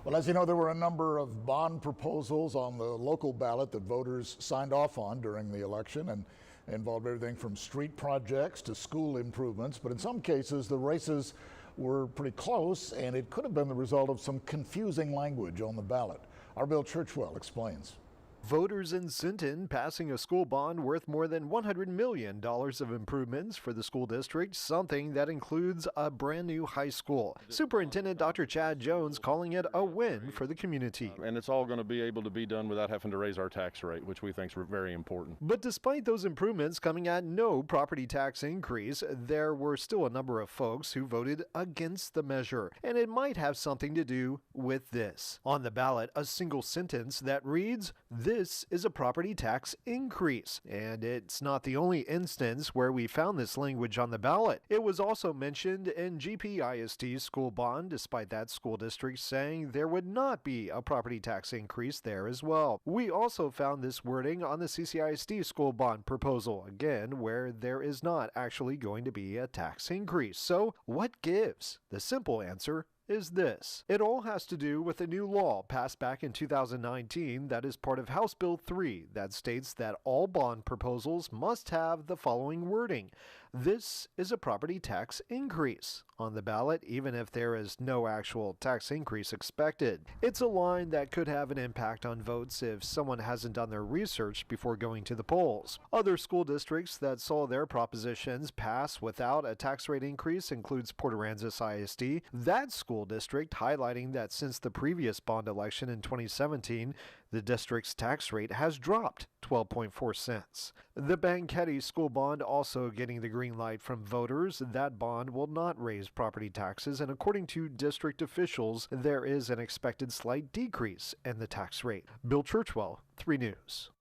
Well, as you know, there were a number of bond proposals on the local ballot that voters signed off on during the election and involved everything from street projects to school improvements. But in some cases, the races were pretty close, and it could have been the result of some confusing language on the ballot. Our Bill Churchwell explains. Voters in Sinton passing a school bond worth more than $100 million of improvements for the school district, something that includes a brand new high school. Superintendent Dr. Chad Jones calling it a win for the community. And it's all going to be able to be done without having to raise our tax rate, which we think is very important. But despite those improvements coming at no property tax increase, there were still a number of folks who voted against the measure. And it might have something to do with this. On the ballot, a single sentence that reads, "This is a property tax increase." And it's not the only instance where we found this language on the ballot. It was also mentioned in GPISD's school bond, despite that school district saying there would not be a property tax increase there as well. We also found this wording on the CCISD school bond proposal, again, where there is not actually going to be a tax increase. So what gives? The simple answer is this. It all has to do with a new law passed back in 2019 that is part of House Bill 3 that states that all bond proposals must have the following wording: "This is a property tax increase" on the ballot, even if there is no actual tax increase expected. It's a line that could have an impact on votes if someone hasn't done their research before going to the polls. Other school districts that saw their propositions pass without a tax rate increase includes Port Aransas ISD. That school district highlighting that since the previous bond election in 2017, the district's tax rate has dropped 12.4 cents. The Banquetti school bond also getting the green light from voters. That bond will not raise property taxes, and according to district officials, there is an expected slight decrease in the tax rate. Bill Churchwell, 3 News.